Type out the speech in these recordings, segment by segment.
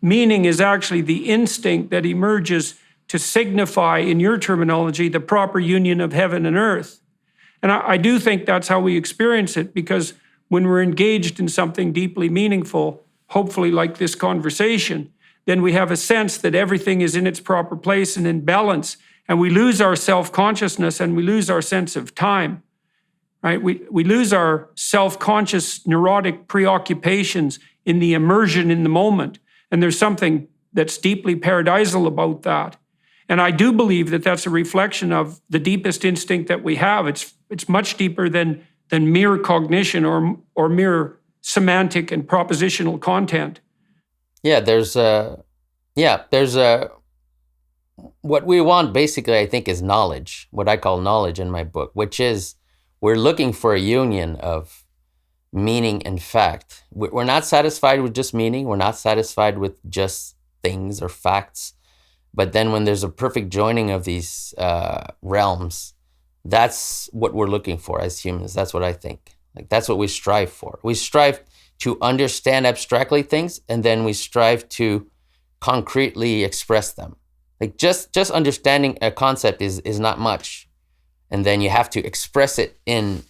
Meaning is actually the instinct that emerges to signify, in your terminology, the proper union of heaven and earth. And I do think that's how we experience it, because when we're engaged in something deeply meaningful, hopefully like this conversation, then we have a sense that everything is in its proper place and in balance, and we lose our self-consciousness and we lose our sense of time, right? We lose our self-conscious neurotic preoccupations in the immersion in the moment. And there's something that's deeply paradisal about that. And I do believe that that's a reflection of the deepest instinct that we have. It's much deeper than mere cognition or mere semantic and propositional content. There's what we want basically, I think, is knowledge, what I call knowledge in my book, which is we're looking for a union of meaning and fact. We're not satisfied with just meaning. We're not satisfied with just things or facts. But then when there's a perfect joining of these realms, that's what we're looking for as humans. That's what I think. Like, that's what we strive for. We strive to understand abstractly things, and then we strive to concretely express them. Like, just understanding a concept is not much. And then you have to express it in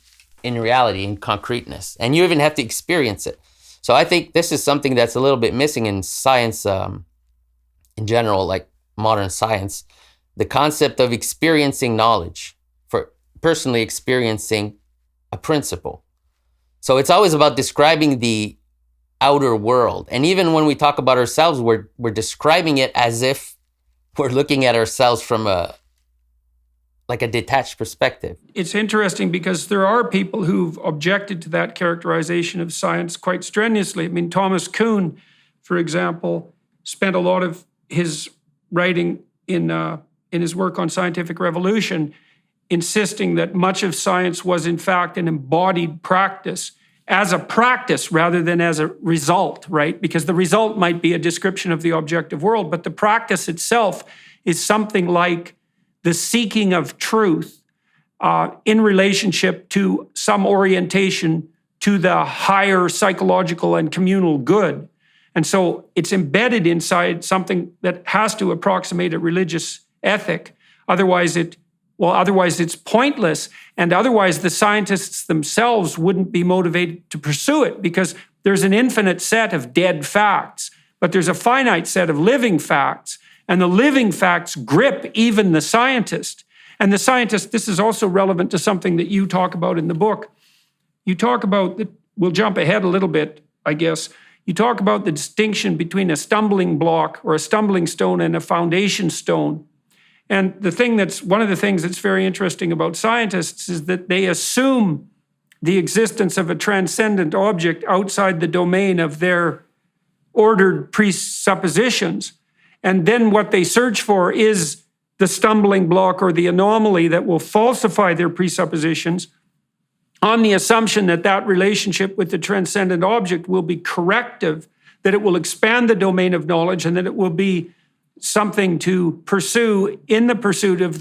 reality, in concreteness. And you even have to experience it. So I think this is something that's a little bit missing in science in general, like modern science. The concept of experiencing knowledge, for personally experiencing a principle. So it's always about describing the outer world. And even when we talk about ourselves, we're describing it as if we're looking at ourselves from a detached perspective. It's interesting because there are people who've objected to that characterization of science quite strenuously. I mean, Thomas Kuhn, for example, spent a lot of his writing in his work on scientific revolution insisting that much of science was in fact an embodied practice, as a practice rather than as a result, right? Because the result might be a description of the objective world, but the practice itself is something like the seeking of truth in relationship to some orientation to the higher psychological and communal good. And so it's embedded inside something that has to approximate a religious ethic. Otherwise it's pointless, and otherwise the scientists themselves wouldn't be motivated to pursue it, because there's an infinite set of dead facts, but there's a finite set of living facts. And the living facts grip even the scientist. And the scientist, this is also relevant to something that you talk about in the book. You talk about, we'll jump ahead a little bit, I guess. You talk about the distinction between a stumbling block or a stumbling stone and a foundation stone. And one of the things that's very interesting about scientists is that they assume the existence of a transcendent object outside the domain of their ordered presuppositions. And then what they search for is the stumbling block or the anomaly that will falsify their presuppositions on the assumption that that relationship with the transcendent object will be corrective, that it will expand the domain of knowledge, and that it will be something to pursue in the pursuit of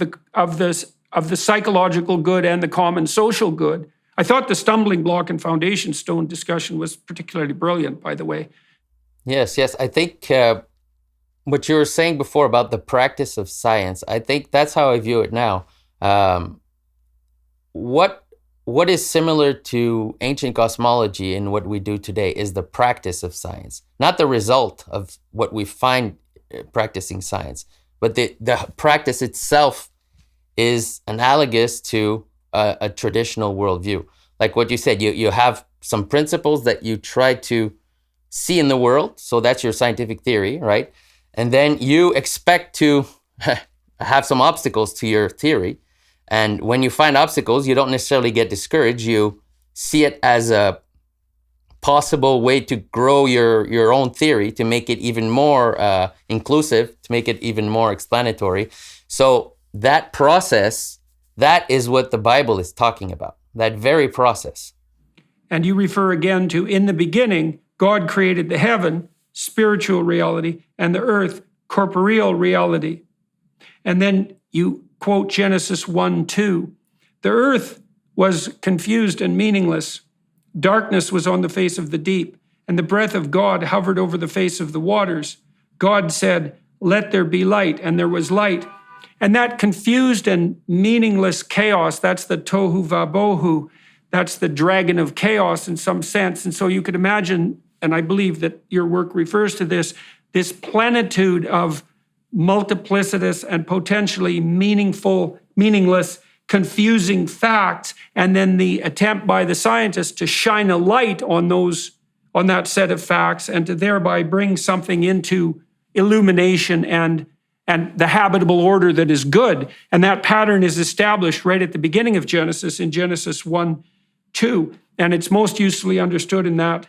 the psychological good and the common social good. I thought the stumbling block and foundation stone discussion was particularly brilliant, by the way. Yes. I think what you were saying before about the practice of science, I think that's how I view it now. What is similar to ancient cosmology in what we do today is the practice of science, not the result of what we find practicing science, but the practice itself is analogous to a traditional worldview. Like what you said, you have some principles that you try to see in the world, so that's your scientific theory, right? And then you expect to have some obstacles to your theory. And when you find obstacles, you don't necessarily get discouraged. You see it as a possible way to grow your own theory, to make it even more inclusive, to make it even more explanatory. So that process, that is what the Bible is talking about, that very process. And you refer again to, in the beginning, God created the heaven, spiritual reality, and the earth, corporeal reality. And then you quote Genesis 1:2. The earth was confused and meaningless. Darkness was on the face of the deep, and the breath of God hovered over the face of the waters. God said, "Let there be light," and there was light. And that confused and meaningless chaos, that's the tohu vabohu, that's the dragon of chaos in some sense. And so you could imagine, and I believe that your work refers to this plenitude of multiplicitous and potentially meaningless, confusing facts, and then the attempt by the scientists to shine a light on that set of facts and to thereby bring something into illumination and the habitable order that is good. And that pattern is established right at the beginning of Genesis, in Genesis 1:2. And it's most usefully understood in that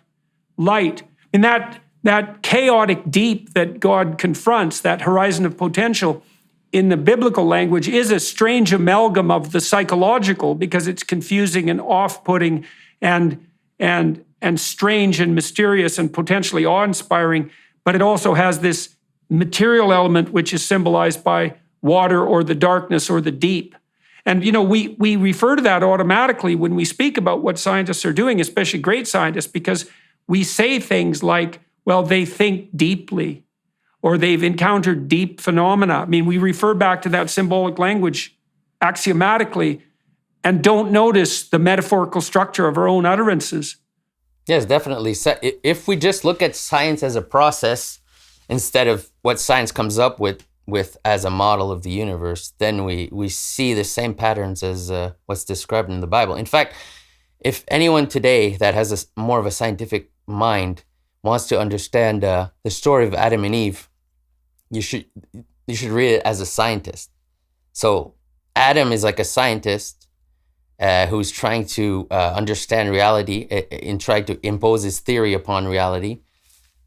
light. In that chaotic deep that God confronts, that horizon of potential, in the biblical language, is a strange amalgam of the psychological, because it's confusing and off-putting and strange and mysterious and potentially awe-inspiring, but it also has this material element which is symbolized by water or the darkness or the deep. And we refer to that automatically when we speak about what scientists are doing, especially great scientists, because we say things like, well, they think deeply, or they've encountered deep phenomena. I mean, we refer back to that symbolic language axiomatically and don't notice the metaphorical structure of our own utterances. Yes, definitely. So if we just look at science as a process instead of what science comes up with as a model of the universe, then we see the same patterns as what's described in the Bible. In fact, if anyone today that has more of a scientific mind wants to understand the story of Adam and Eve, you should read it as a scientist. So Adam is like a scientist who's trying to understand reality and trying to impose his theory upon reality.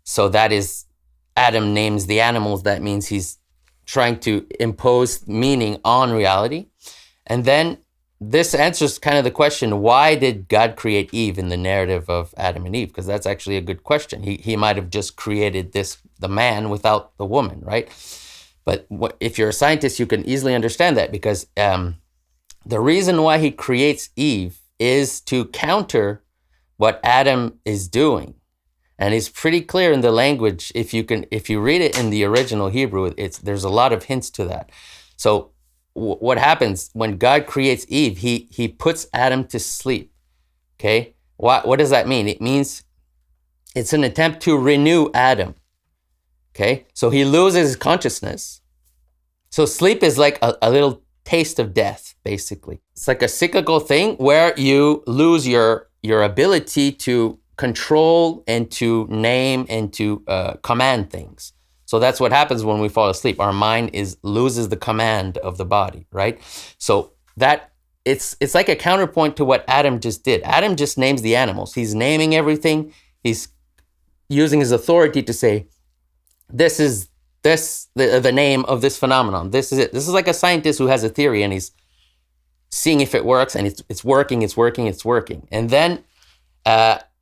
So that is, Adam names the animals. That means he's trying to impose meaning on reality. And then this answers kind of the question, why did God create Eve in the narrative of Adam and Eve? Because that's actually a good question. He might have just created the man without the woman, right? But if you're a scientist, you can easily understand that, because the reason why he creates Eve is to counter what Adam is doing. And it's pretty clear in the language. If you read it in the original Hebrew, there's a lot of hints to that. So what happens when God creates Eve? He puts Adam to sleep. Okay, what does that mean? It means it's an attempt to renew Adam. Okay, so he loses his consciousness. So sleep is like a little taste of death, basically. It's like a cyclical thing where you lose your ability to control and to name and to command things. So that's what happens when we fall asleep. Our mind loses the command of the body, right? So that it's like a counterpoint to what Adam just did. Adam just names the animals. He's naming everything. He's using his authority to say, this is the name of this phenomenon. This is it. This is like a scientist who has a theory and he's seeing if it works, and it's working. And then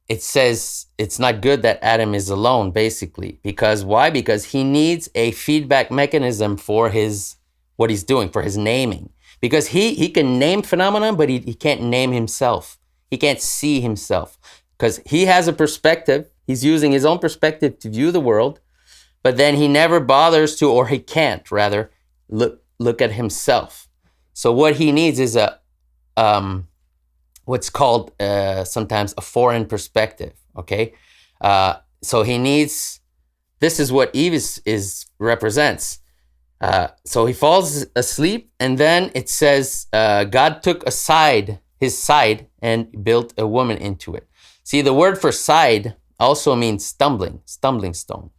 it says it's not good that Adam is alone, basically. Because why? Because he needs a feedback mechanism for what he's doing, for his naming. Because he can name phenomena, but he can't name himself. He can't see himself. Because he has a perspective. He's using his own perspective to view the world. But then he never bothers to, or he can't, rather, look at himself. So what he needs is what's called sometimes a foreign perspective, okay? So he needs, this is what Eve represents. So he falls asleep, and then it says, God took his side, and built a woman into it. See, the word for side also means stumbling stone.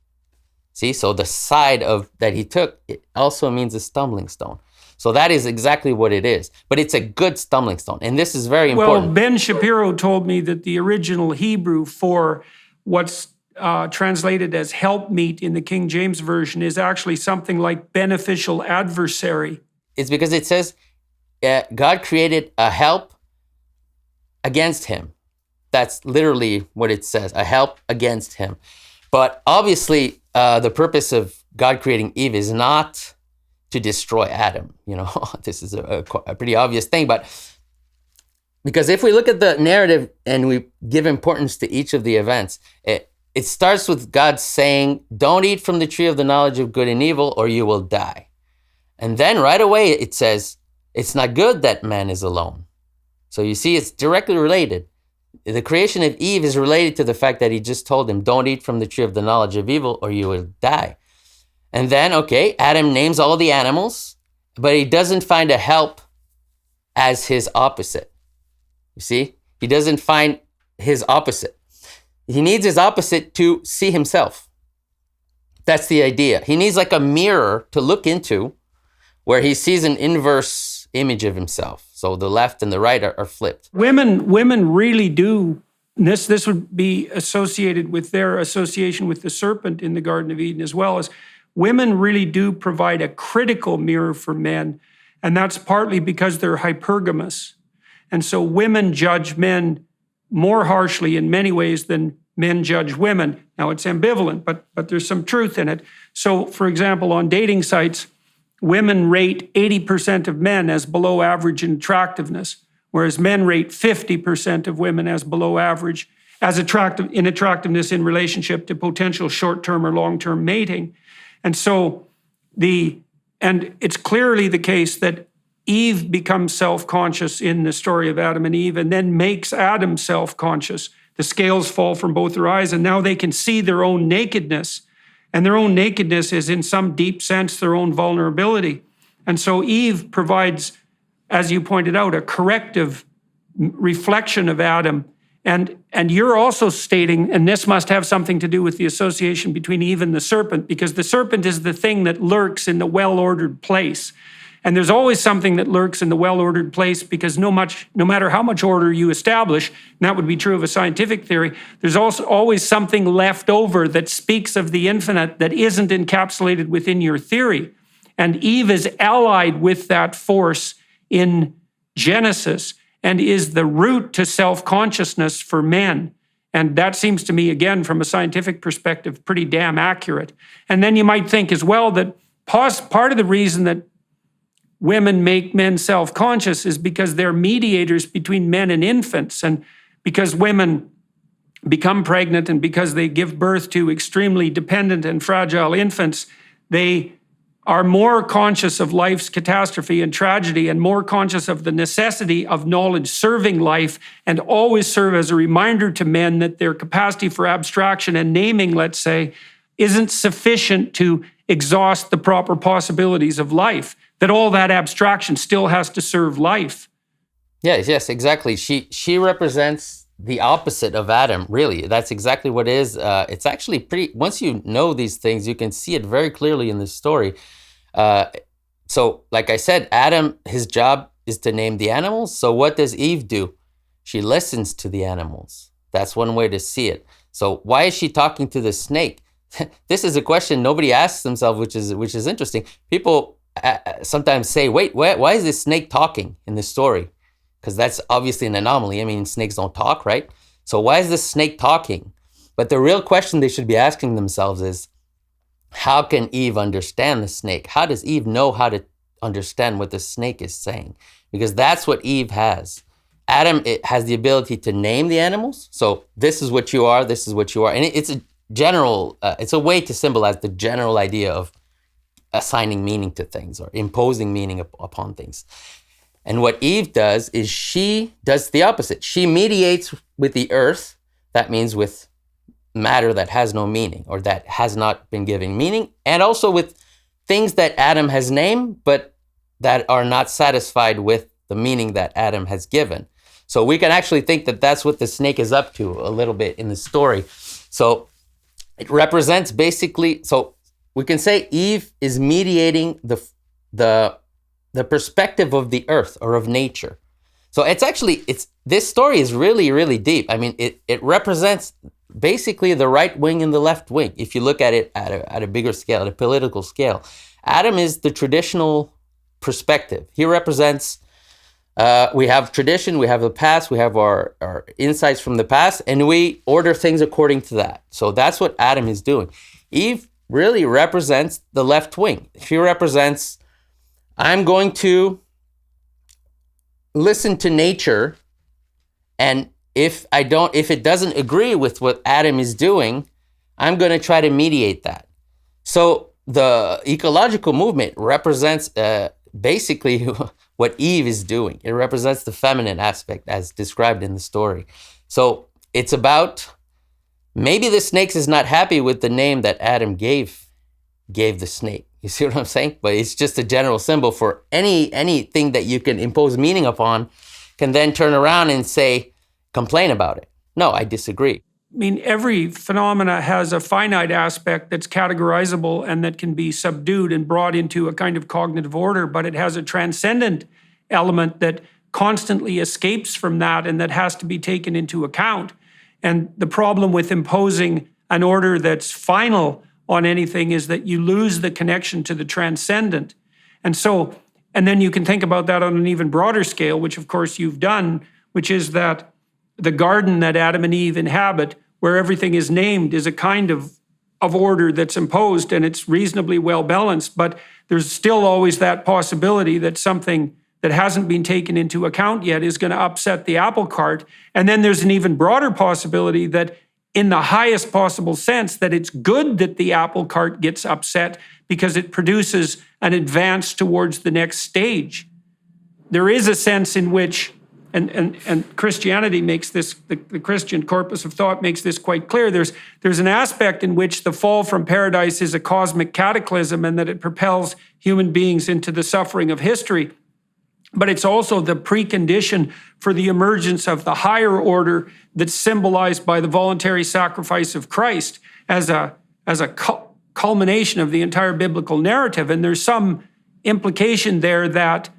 See, so the side that he took, it also means a stumbling stone. So that is exactly what it is. But it's a good stumbling stone. And this is very important. Well, Ben Shapiro told me that the original Hebrew for what's translated as helpmeet in the King James Version is actually something like beneficial adversary. It's because it says God created a help against him. That's literally what it says, a help against him. But obviously, the purpose of God creating Eve is not to destroy Adam. This is a pretty obvious thing. But because if we look at the narrative and we give importance to each of the events, it starts with God saying, don't eat from the tree of the knowledge of good and evil or you will die. And then right away it says, it's not good that man is alone. So you see, it's directly related. The creation of Eve is related to the fact that he just told him, don't eat from the tree of the knowledge of evil or you will die. And then, okay, Adam names all the animals, but he doesn't find a help as his opposite. You see, he doesn't find his opposite. He needs his opposite to see himself. That's the idea. He needs like a mirror to look into where he sees an inverse image of himself. So the left and the right are flipped. Women really do, this would be associated with their association with the serpent in the Garden of Eden, as well as women really do provide a critical mirror for men. And that's partly because they're hypergamous. And so women judge men more harshly in many ways than men judge women. Now, it's ambivalent, but there's some truth in it. So, for example, on dating sites, women rate 80% of men as below average in attractiveness, whereas men rate 50% of women as below average in attractiveness in relationship to potential short-term or long-term mating. And so and it's clearly the case that Eve becomes self-conscious in the story of Adam and Eve and then makes Adam self-conscious. The scales fall from both their eyes and now they can see their own nakedness. And their own nakedness is in some deep sense their own vulnerability. And so Eve provides, as you pointed out, a corrective reflection of Adam. And you're also stating, and this must have something to do with the association between Eve and the serpent, because the serpent is the thing that lurks in the well-ordered place. And there's always something that lurks in the well-ordered place because no matter how much order you establish, and that would be true of a scientific theory, there's also always something left over that speaks of the infinite that isn't encapsulated within your theory. And Eve is allied with that force in Genesis and is the root to self-consciousness for men. And that seems to me, again, from a scientific perspective, pretty damn accurate. And then you might think as well that part of the reason that women make men self-conscious is because they're mediators between men and infants. And because women become pregnant and because they give birth to extremely dependent and fragile infants, they are more conscious of life's catastrophe and tragedy and more conscious of the necessity of knowledge serving life and always serve as a reminder to men that their capacity for abstraction and naming, let's say, isn't sufficient to exhaust the proper possibilities of life, that all that abstraction still has to serve life. Yes, exactly. She represents the opposite of Adam, really. That's exactly what it is. It's actually pretty, once you know these things, you can see it very clearly in this story. So, like I said, Adam, his job is to name the animals. So what does Eve do? She listens to the animals. That's one way to see it. So why is she talking to the snake? This is a question nobody asks themselves, which is interesting. People sometimes say, wait, why is this snake talking in this story? Because that's obviously an anomaly. I mean, snakes don't talk, right? So why is this snake talking? But the real question they should be asking themselves is, how can Eve understand the snake? How does Eve know how to understand what the snake is saying? Because that's what Eve has. Adam has the ability to name the animals. So this is what you are, this is what you are. And it's a general, it's a way to symbolize the general idea of assigning meaning to things or imposing meaning upon things. And what Eve does is she does the opposite. She mediates with the earth. That means with matter that has no meaning or that has not been given meaning, and also with things that Adam has named, but that are not satisfied with the meaning that Adam has given. So we can actually think that that's what the snake is up to a little bit in the story. So it represents basically, so we can say Eve is mediating the perspective of the earth or of nature. So this story is really, really deep. I mean, it represents basically the right wing and the left wing. If you look at it at a bigger scale, at a political scale, Adam is the traditional perspective. He represents, we have tradition, we have the past, we have our insights from the past, and we order things according to that. So that's what Adam is doing. Eve really represents the left wing. She represents, I'm going to listen to nature, and if it doesn't agree with what Adam is doing, I'm going to try to mediate that. So the ecological movement represents basically what Eve is doing. It represents the feminine aspect as described in the story. So it's about, maybe the snakes is not happy with the name that Adam gave the snake. You see what I'm saying? But it's just a general symbol for anything that you can impose meaning upon, can then turn around and say, complain about it. No, I disagree. I mean, every phenomena has a finite aspect that's categorizable and that can be subdued and brought into a kind of cognitive order, but it has a transcendent element that constantly escapes from that and that has to be taken into account. And the problem with imposing an order that's final on anything is that you lose the connection to the transcendent. And then you can think about that on an even broader scale, which of course you've done, which is that the garden that Adam and Eve inhabit, where everything is named, is a kind of order that's imposed, and it's reasonably well balanced, but there's still always that possibility that something that hasn't been taken into account yet is going to upset the apple cart. And then there's an even broader possibility that in the highest possible sense, that it's good that the apple cart gets upset because it produces an advance towards the next stage. There is a sense in which, and Christianity makes this, the Christian corpus of thought makes this quite clear, there's an aspect in which the fall from paradise is a cosmic cataclysm and that it propels human beings into the suffering of history. But it's also the precondition for the emergence of the higher order that's symbolized by the voluntary sacrifice of Christ as a culmination of the entire biblical narrative. And there's some implication there that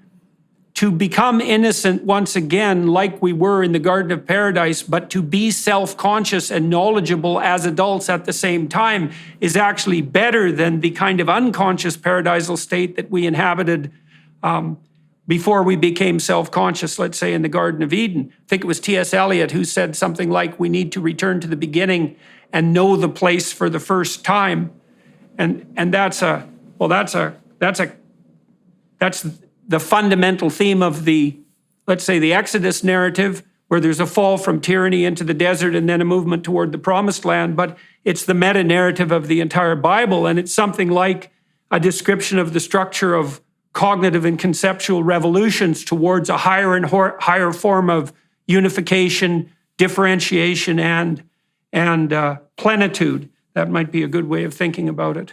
to become innocent once again, like we were in the Garden of Paradise, but to be self-conscious and knowledgeable as adults at the same time is actually better than the kind of unconscious paradisal state that we inhabited before we became self-conscious, let's say in the Garden of Eden. I think it was T.S. Eliot who said something like, we need to return to the beginning and know the place for the first time. And that's the fundamental theme of the, let's say, the Exodus narrative, where there's a fall from tyranny into the desert and then a movement toward the promised land. But it's the meta-narrative of the entire Bible, and it's something like a description of the structure of cognitive and conceptual revolutions towards a higher and higher form of unification, differentiation, and plenitude. That might be a good way of thinking about it.